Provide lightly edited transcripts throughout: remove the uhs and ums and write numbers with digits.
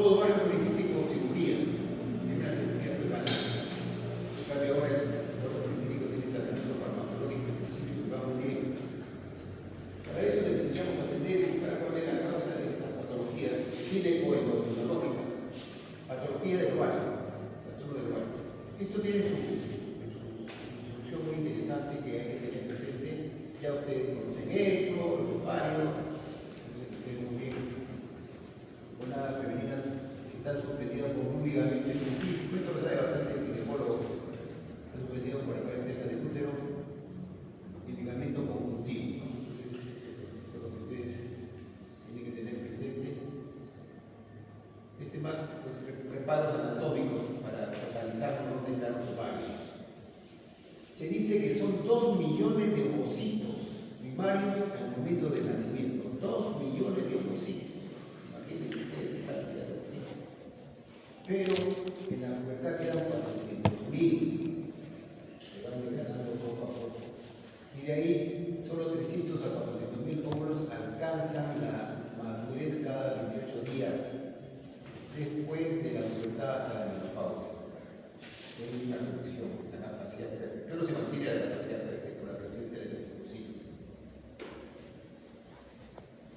todo ovario poliquístico con cirugía, es una cirugía banal. En cambio ahora el ovario poliquístico tiene tratamiento farmacológico específico y va muy bien. Para eso necesitamos atender y buscar cuál es la causa de estas patologías ginecoendocrinológicas, patología del ovario, trastorno del ovario. Esto tiene su solución muy interesante que hay que tener presente. Ya ustedes conocen esto, los ovarios, muy bien. Gonadas femeninas que están suspendidas por un ligamento específico. Esto lo sabe bastante el ginecólogo. Están suspendidos por la pared interna del útero y el ligamento conjuntivo. Entonces, eso es lo que ustedes tienen que tener presente. Más reparos anatómicos para localizar dónde están los ovarios. Se dice que son 2 millones de ovocitos primarios al momento del nacimiento. 2 millones de ovocitos. Imagínense qué cantidad de ovocitos. Pero en la pubertad quedan 400.000. Se van degradando poco a poco. Y de ahí, solo 300 a 400.000 óvulos alcanzan la madurez cada 28 días. Después de la pubertad hasta la menopausia. Es una reducción de la capacidad fértil, pero se mantiene la capacidad fértil con la presencia de los ovocitos.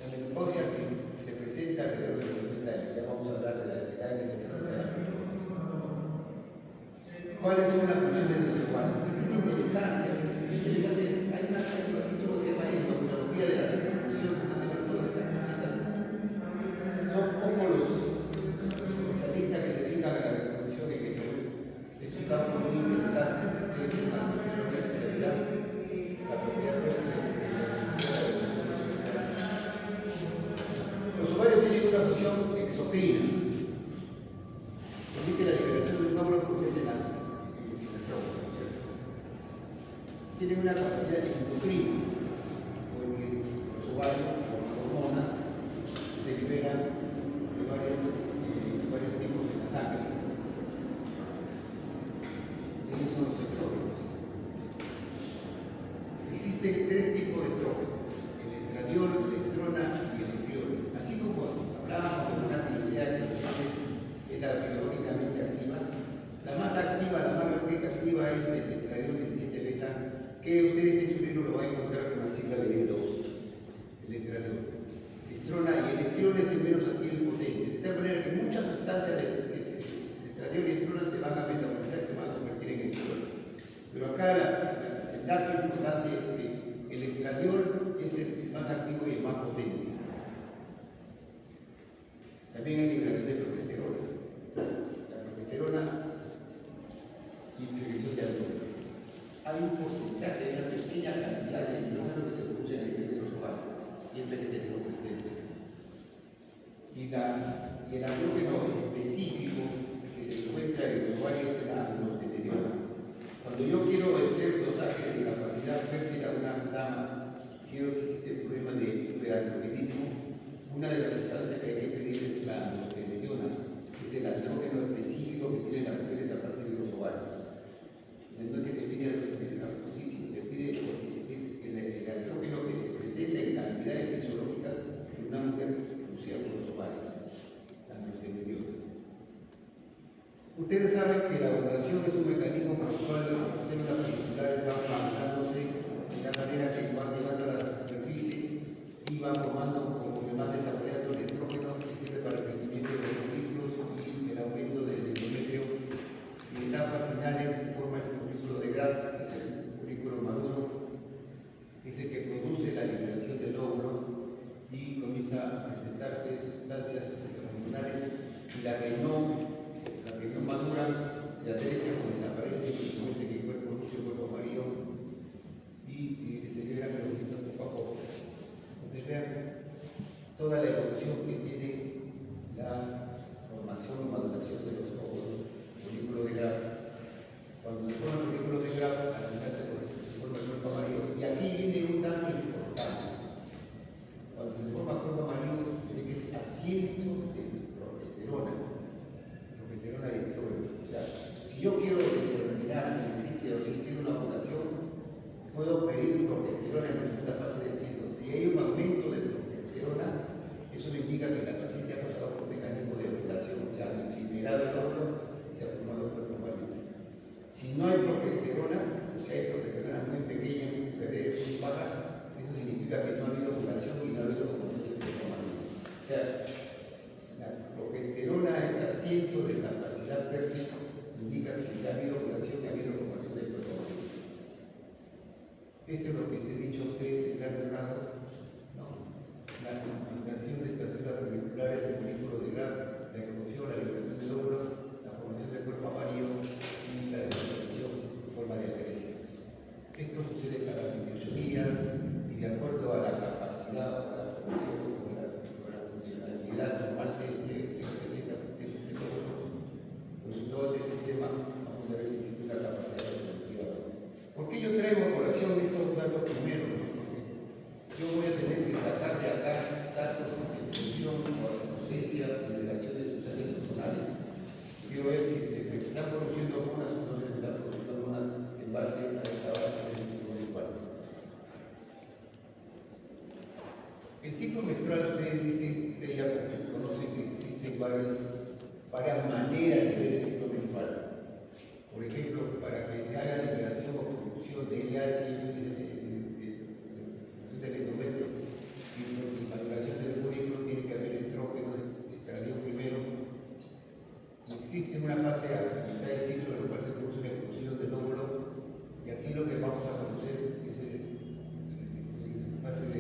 La menopausia que se presenta alrededor de los 60 años, ya vamos a hablar de la edad que se presenta la menopausia. ¿Cuáles son las funciones de los ovarios? Esto es interesante, hay un capítulo que se llama endocrinología de la reproducción, donde se ven todas estas cositas. Son como los especialistas que se dedican a la reproducción en el Perú. Es un campo muy interesante, ustedes tienen una especialidad, capacidad fértil de los ovarios tienen una función exocrina. Permite la liberación de un óvulo porque es el estrógeno, ¿no es cierto? Tienen una capacidad endocrina, porque los ovarios, por las hormonas, se liberan de varios tipos en la sangre. Ellos son los estrógenos. Existen 3 tipos de estrógenos: el estradiol, la estrona y el estriol. Así como hablábamos de una tiroidea que es la biológicamente activa, la más activa, la más biológica activa es el estradiol 17 beta, que ustedes en su libro lo van a encontrar con la sigla de E2, el estradiol. Estrona y el estriol es el menos activo y potente, de tal manera que muchas sustancias de estradiol y estrona se van a metabolizar, se van a convertir en estriol. Pero acá el dato importante es que el estradiol es el más activo y el más potente. También hay liberación de progesterona. La progesterona y secreción de andrógeno. Hay un porcentaje, hay una pequeña cantidad de andrógeno que se produce a nivel de los ovarios, siempre que tenemos presente. Y el andrógeno específico que se encuentra en los ovarios es la androstenediona. Cuando yo quiero hacer dosaje de capacidad fértil a una dama que existe el problema de hiperandrogenismo, una de las sustancias que hay que pedir es la androstenediona, que es el andrógeno específico que tienen las mujeres a partir de los ovarios. No es que se pide a propósito, se pide porque es el andrógeno que se presenta en cantidades fisiológicas en una mujer producida por los ovarios, la androstenediona. Ustedes saben que la ovulación es un mecanismo por el cual las células folliculares van madurándose de tal manera que van llegando a la superficie y van formando, como le van desarrollando el estrógeno que sirve para el crecimiento de los folículos y el aumento del endometrio. En etapas finales se forma el folículo de Graf, que es el folículo maduro, que es el que produce la liberación del óvulo y comienza a presentarse sustancias hormonales, y la que no maduran se aprecian o desaparecen, principalmente que el cuerpo luce, el cuerpo amarillo, y se liberan los óvulos poco a poco. Entonces vean toda la evolución que tiene la formación o maduración de los óvulos, folículo de Graf. Cuando se forma el folículo de Graf, al final se forma el cuerpo amarillo. Y aquí viene un dato importante. Cuando se forma el cuerpo amarillo, se ve que es asiento de progesterona y estrógeno. O sea, si yo quiero determinar si Esto es lo que te he dicho a ustedes en grandes rasgos, ¿no? La combinación de estas células folliculares del folículo de grado, la eclosión, la liberación del óvulo, la formación del cuerpo amarillo y la desaparición en forma de atresia. Esto sucede cada 28 días y de acuerdo a la capacidad o a la formación o a la funcionalidad normal de óvulo, pues todo este sistema vamos a ver si existe una capacidad reproductiva. ¿Por qué yo traigo a colación estos datos primero? Porque yo voy a tener que sacar de acá datos de expresión o ausencia de liberación de sustancias hormonales. Quiero ver si se están produciendo hormonas o no se están produciendo hormonas en base a esta base del ciclo menstrual. El ciclo menstrual, ustedes dicen, ustedes ya conocen que existen varias maneras de ver el ciclo menstrual. Por ejemplo, para que se haga liberación o producción de LH del endometrio y maduración del folículo, tiene que haber estrógeno, estradiol primero. Existe una fase a mitad del ciclo en la cual se produce una eclosión del óvulo, y aquí lo que vamos a conocer es la fase de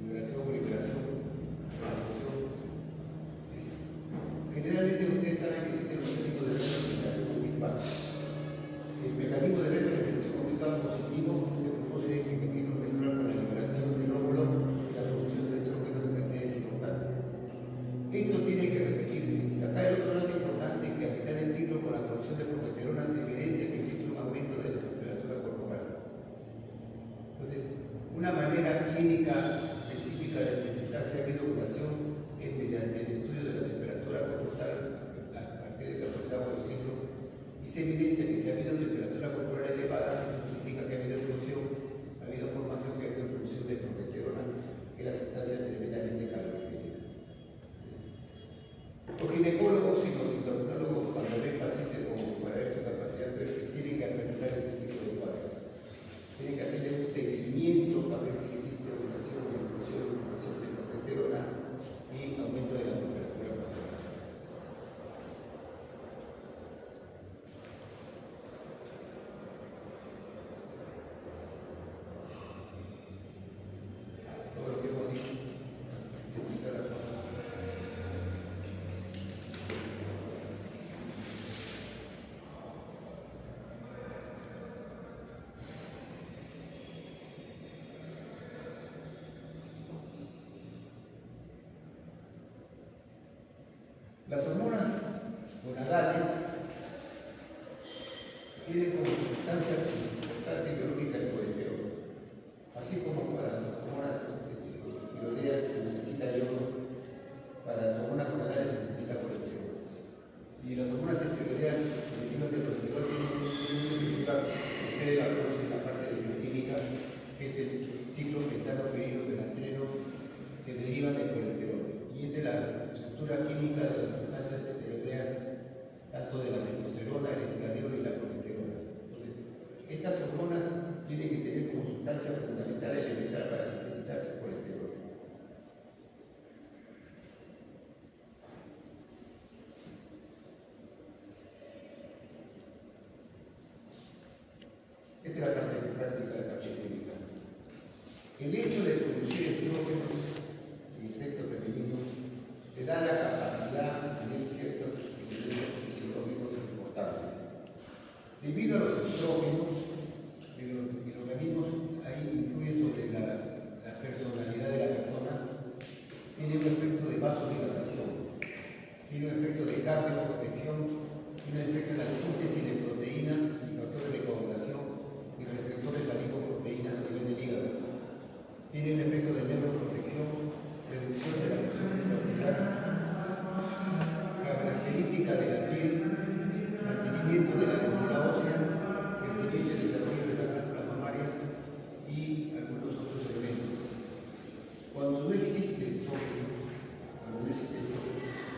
liberación o liberación. Generalmente ustedes saben que existe un mecanismo de retroalimentación con Big Bang. El mecanismo de retroalimentación con Big Bang positivo se produce en el ciclo menstrual con la liberación del óvulo y la producción de estrógenos de cantidades importantes. Esto tiene que repetirse. Acá el otro dato importante es que a mitad del ciclo con la producción de progesterona se evidencia que existe un aumento de la temperatura corporal. Entonces, una manera clínica específica de precisar si ha habido ovulación es mediante el estudio de la temperatura corporal a partir del 14º del ciclo, y se evidencia que si ha habido temperatura corporal elevada, esto significa que ha habido eclosión, ha habido formación, que ha habido producción de progesterona, que es la sustancia tremendamente calorígena. Los ginecólogos y los endocrinólogos, cuando ven pacientes como para ver su capacidad, tienen que analizar este tipo de cuadros. Tienen que hacerle un seguimiento a ver si existe ovulación, eclosión, formación de progesterona y aumento de la temperatura corporal. Todo lo que hemos dicho. Las hormonas gonadales tienen como sustancia importante biológica el colesterol, así como para las hormonas tiroideas se necesita yodo, para las hormonas gonadales se necesita colesterol. Y las hormonas tiroideas derivan del colesterol tienen un significado que ustedes la conocen en la parte de bioquímica, que es el ciclo metano-pirido del estreno que derivan del colesterol. Y es de la estructura química de las sustancias esteroideas, tanto de la testosterona, el estradiol y la colesterona. Entonces, estas hormonas tienen que tener como sustancia fundamental elemental para sintetizarse el colesterol. Esta es la parte práctica de la parte química. El hecho de producir estrógenos y sexo femenino le da la capacidad de tener ciertos equilibrios fisiológicos importantes. Debido a los estrógenos, el organismo ahí influye sobre la personalidad de la persona, tiene un efecto de vasodilatación, tiene un efecto de cardioprotección, tiene un efecto en la síntesis de proteínas y factores de coagulación y receptores a lipoproteínas a nivel del hígado. Tiene un efecto de neuroprotección, reducción de la presión intraocular, característica de la piel, mantenimiento de la densidad ósea, crecimiento y desarrollo de las glándulas mamarias y algunos otros elementos. Cuando no existe estrógeno,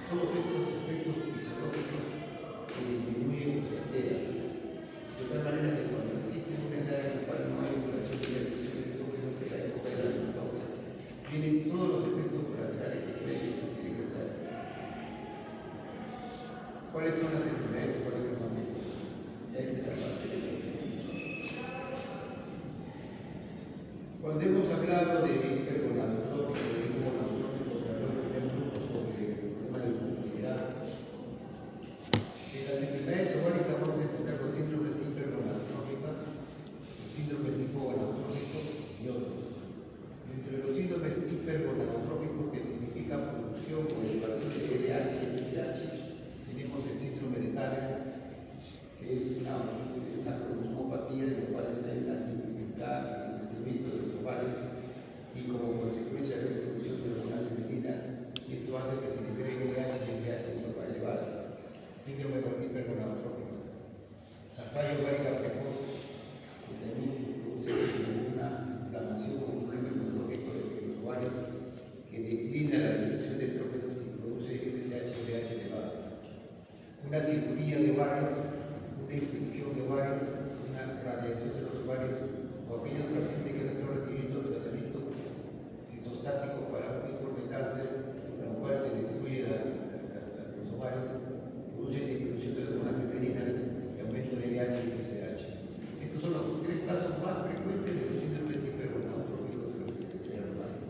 todos estos efectos fisiológicos se disminuyen o se alteran. De tal manera que cuando existe una edad en la cual no hay ovulación de estrógeno, que es la época de la menopausia, vienen todos los efectos colaterales que pueden existir en esta época. ¿Cuáles son las enfermedades crónicas más frecuentes? Ya esta es la parte de la Cuando hemos hablado de hipergonadotrópico, de hipogonadotrópico, que habló el primer grupo sobre el problema de movilidad, en las enfermedades ováricas vamos a encontrar los síndromes hipergonadotrópicas, los síndromes hipogonadotrópicos y otros. Entre los síndromes hipergonadotrópicos, que significa producción o elevación de LH y FSH, tenemos el síndrome de Karen, que es una cromosomopatía de la cual hay una dificultad en el crecimiento de los ovarios y como consecuencia de la reproducción de hormonas femeninas, esto hace que se libere LH y FSH en forma elevada. Síndrome hipergonadotrópico. La falla ovárica precoz, que también produce una inflamación o un problema inmunológico de los ovarios que declina la reproducción de estrógenos y produce FSH y LH elevado. Una cirugía de ovarios, una infección de ovarios, una radiación de los ovarios, o aquellos pacientes que no están recibiendo tratamiento citostático para un tipo de cáncer, con lo cual se destruye los ovarios, produce disminución de hormonas femeninas y aumento de LH y FSH. Estos son los tres casos más frecuentes de los síndromes hipergonadotrópicos en lo que se refiere al ovario.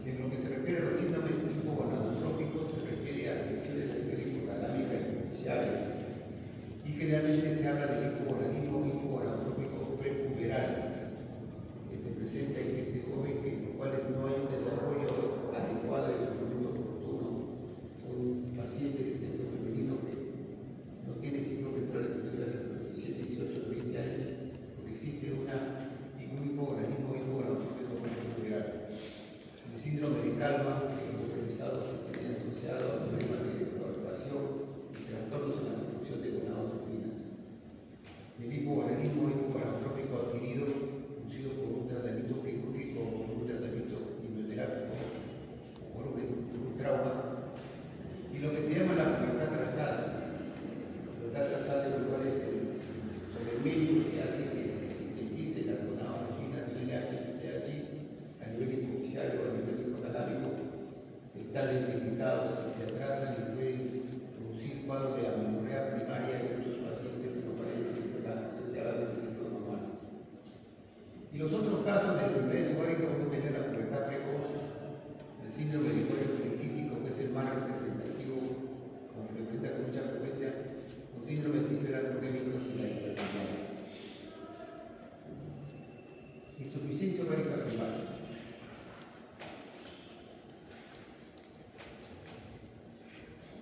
En lo que se refiere a los síndromes hipogonadotrópicos, se refiere a afecciones a nivel hipotalámica y iniciales. Y generalmente se habla del hipogonadismo hipogonadotrópico prepuberal, que se presenta en este joven en los cuales no hay un desarrollo adecuado del movimiento oportuno. Un paciente de sexo femenino que no tiene ciclo menstrual inclusive hasta los 17, 18, 20 años, porque existe un hipogonadismo hipogonadotrópico prepuberal. El síndrome de Kalman, que hemos revisado, que tiene asociado a problemas de coagulación y trastornos en la construcción de gonadotropinas. El hipogonadismo hipogonadotrópico adquirido, producido por un tratamiento quirúrgico o por un tratamiento quimioterápico o por un trauma. Y lo que se llama la pubertad trazada. La pubertad trazada, en lo cual son elementos que hacen que se sinteticen las gonadotropinas del LH y FSH a nivel hipofisial o a nivel hipotalámico, están identificados y se atrasan y pueden producir cuadros de amenorrea primaria en muchos pacientes en los cuales ya la decisión normal. Y los otros casos de enfermedades ováricas vamos a tener la pubertad precoz, el síndrome de ovario poliquístico, que es el más representativo, como frecuenta con mucha frecuencia, los síndromes hiperandrogénicos y la hiperplasia. Insuficiencia ovárica primaria.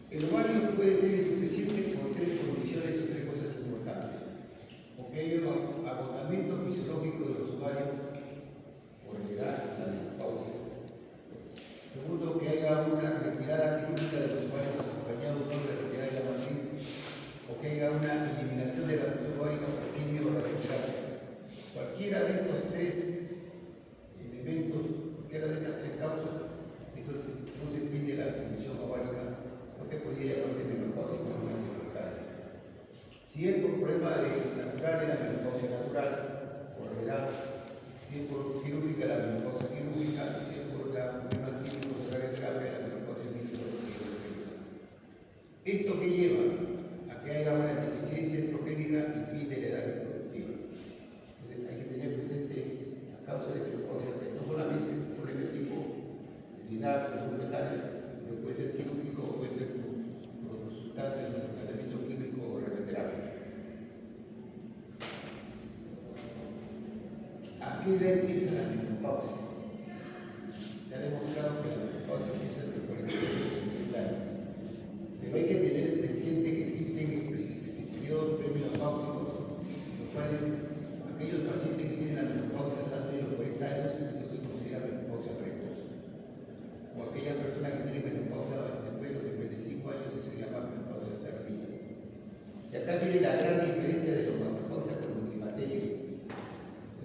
El ovario puede ser insuficiente por tres condiciones o tres cosas importantes. O que haya un agotamiento fisiológico de los ovarios por la edad, la menopausia. Segundo, que haya una retirada quirúrgica de los ovarios acompañada de una retirada de la matriz, o que haya una eliminación de la función ovárica por quimio o radioterapia. Cualquiera de estos tres elementos, cualquiera de estas tres causas, eso no se pide la función ovárica, porque podría llamarse menopausia por una circunstancia. Si es por problema natural de la menopausia natural, por la edad, si es por quirúrgica la menopausia quirúrgica, y si es por problemas químicos de radioterapia la menopausia químico-quirúrgica. ¿Esto qué lleva? A que haya una deficiencia estrogénica y fin de la edad reproductiva. Entonces hay que tener presente la causa de menopausia, que no solamente es un problema de tipo de edad pubertaria, pero puede ser quirúrgico o puede ser por sustancias o tratamiento químico o radioterapia. ¿A qué edad empieza la menopausia? Se ha demostrado que la menopausia empieza entre 45 y 50 años. Pero hay que tener presente que existen periodos premenopáusicos, los cuales aquellos pacientes que tienen la menopausia antes de los 40 años, eso se considera menopausia precoz. O aquellas personas que tienen menopausia después de los 55 años, eso se llama menopausia tardía. Y acá viene la gran diferencia de la menopausia con el climaterio.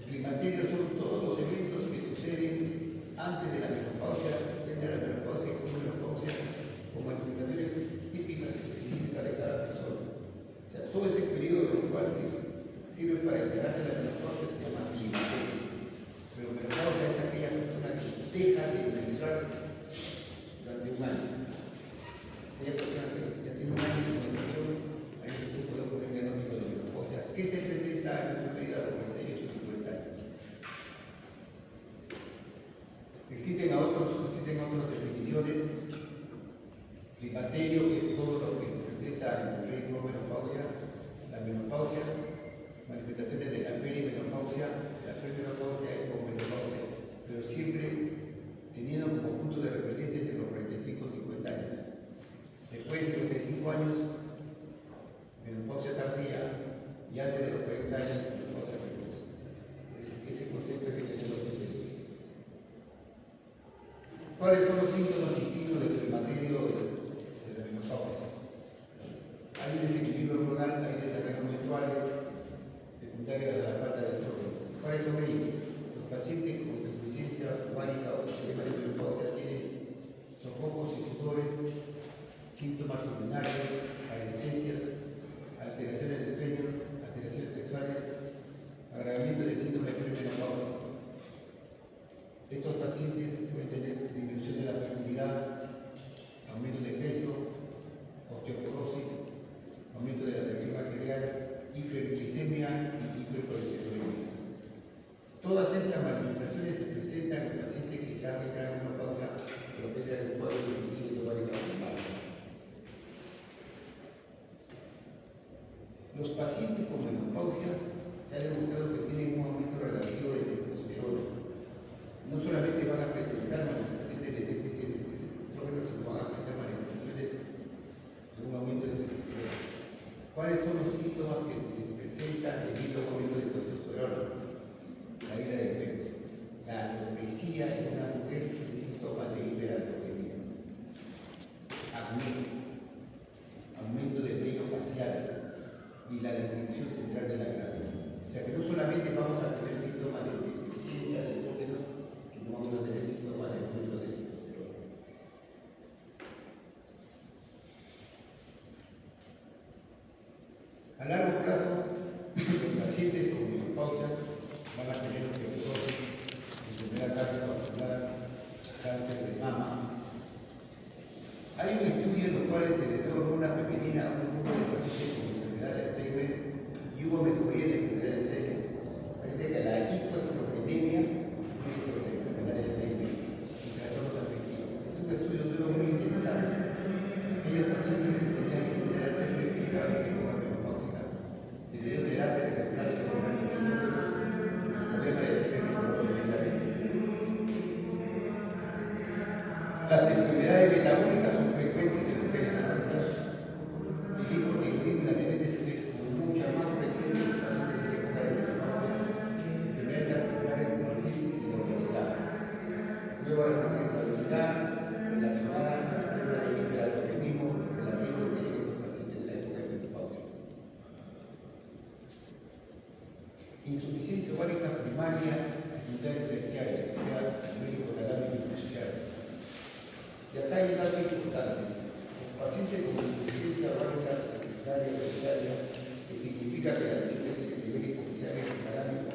El climaterio son todos los eventos que suceden antes de la menopausia, desde la menopausia y con menopausia, con manifestaciones típicas específicas de cada persona. O sea, todo ese periodo en el cual sirve para enterarse de la menopausia se llama climaterio. Pero menopausia es aquella persona que deja de menstruar durante un año. Aquella persona que ya tiene un año de su menstruación, ahí se puede poner el diagnóstico de menopausia, que se presenta en una medida de 48 o 50 años. Existen otras definiciones. Climaterio, que es todo lo que se presenta en el menopausia, la menopausia, manifestaciones de la perimenopausia, la premenopausia y posmenopausia, pero siempre teniendo como punto de referencia entre los 45 y 50 años. Después de 55 años, menopausia tardía, y antes de los 40 años, menopausia precoz. Ese concepto hay que tenerlo presente. ¿Cuáles son los síntomas y signos del climaterio de la menopausia? Hay un desequilibrio hormonal, hay desarreglos menstruales, secundarios a la falta de estrógenos. ¿Cuáles son ellos? Los pacientes con insuficiencia ovárica o problema de menopausia tienen sofocos y sudores, síntomas urinarios, anestesias, alteraciones de sueños, alteraciones sexuales, agravamiento del síndrome premenopáusico. Estos pacientes pueden tener disminución de la fertilidad, aumento de peso, osteoporosis, aumento de la presión arterial, hiperglicemia y hipercolesterolemia. Todas estas manifestaciones se presentan en el paciente que está en la menopausia, lo que es el cuadro de insuficiencia ovárica primaria. Los pacientes con menopausia se ha demostrado que tienen un aumento relativo de testosterona. No solamente van a presentar manifestaciones de déficit de estrógeno, sino van a presentar manifestaciones de un aumento de testosterona. ¿Cuáles son los síntomas que se presentan debido a un aumento de testosterona? La ira de pelos. La alopecia en una mujer es síntoma de hiperandrogenismo. Acné. Aumento del vello facial y la distribución central de la grasa. O sea que no solamente vamos a tener síntomas de deficiencia de estrógenos, sino vamos a tener síntomas de aumento de testosterona. A largo plazo, los pacientes con menopausia van a tener osteoporosis, enfermedad cardiovascular, cáncer de mama. Hay un estudio en los cuales se le dio hormona femenina a un grupo de pacientes con enfermedad de Alzheimer y hubo mejoría en la enfermedad de Alzheimer. Parece que la hipoestrogenemia puede ser una enfermedad de Alzheimer y trastornos afectivos. Es un estudio nuevo muy interesante. Aquellos pacientes que tenían enfermedad de Alzheimer que estaban en forma menopáusica se le dio terapia de reemplazo de hormonas y el problema de Alzheimer mejoró tremendamente. Las enfermedades metabólicas son frecuentes en mujeres adultas. El hipotiroidismo y la diabetes es con mucha más frecuencia en pacientes de época de menopausia, enfermedades articulares como artritis y la obesidad. Luego la obesidad relacionada al problema del hiperandrogenismo relativo que tienen estos pacientes de la época de menopausia. Insuficiencia ovárica primaria, secundaria y terciaria, o sea, nivel hipotalámico y pituitario. Y acá hay un dato importante. Los pacientes con insuficiencia ovárica secundaria o terciaria, que significa que la lesión es el nivel hipofisiario y hipotalámico,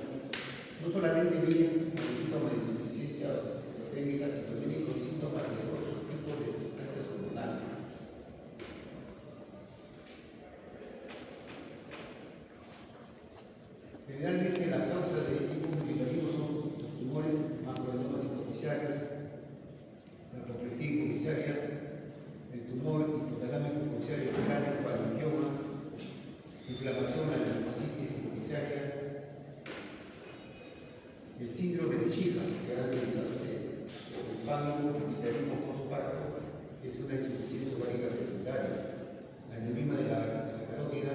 no solamente vienen con síntomas de insuficiencia estrogénica, sino vienen con síntomas de otros tipos de sustancias hormonales. Generalmente la causa de hipotiroidismo son los tumores macroadenoma hipofisiarios, la apoplejía hipofisiaria, el tumor hipotalámico hipofisiario crónico, faringioma, inflamación a la linfocitis hipofisiaria, el síndrome de Shiga, que han revisado ustedes, el pánico y hiperismo postparto, es una insuficiencia ovárica secundaria, la aneurisma de la carótida,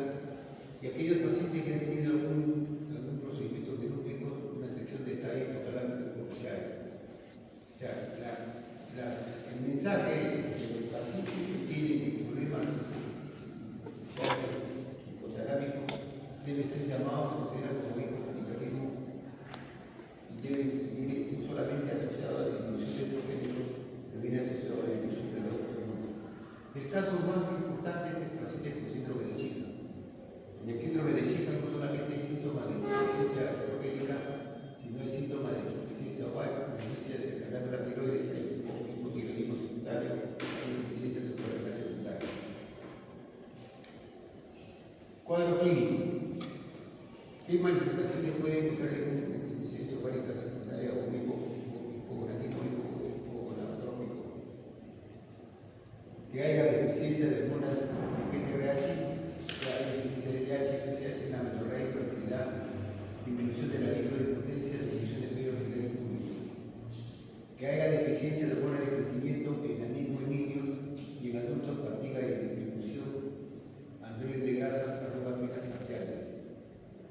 y aquellos pacientes que han tenido algún procedimiento quirúrgico, una sección de tallo hipotalámico hipofisiario. O sea, el mensaje es que los pacientes que tienen problemas hipotalámicos deben ser llamados, se consideran como hipotiroidismo y deben ir no solamente asociado a la disminución de estrógenos, pero viene asociado a la disminución de los otros hormonas. El caso más importante es el paciente con síndrome de Shiga. En el síndrome de Shiga no solamente hay síntomas de insuficiencia estrogénica, sino hay síntomas de insuficiencia ovárica, insuficiencia de la glándula tiroides, hay hipotiroidismo secundario, hay insuficiencia suprarrenal secundaria. Cuadro clínico. ¿Qué manifestaciones puede encontrar en una insuficiencia ovárica secundaria o hipogonadismo deficiencia de hormonas de GnRH, deficiencia de LH, FSH, una menorrea de fertilidad, disminución de la impotencia, disminución de pedido auxiliar público. Que haya deficiencia de hormonas de crecimiento, enanismo en niños y en adultos, fatiga y distribución, androides de grasas, arrugas faciales.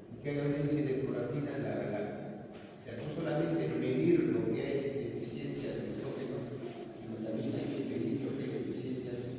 Y que haya un índice de prolactina en la relaja. O sea, no solamente medir lo que es deficiencia de estrógenos, sino también hay que medir lo que es deficiencia de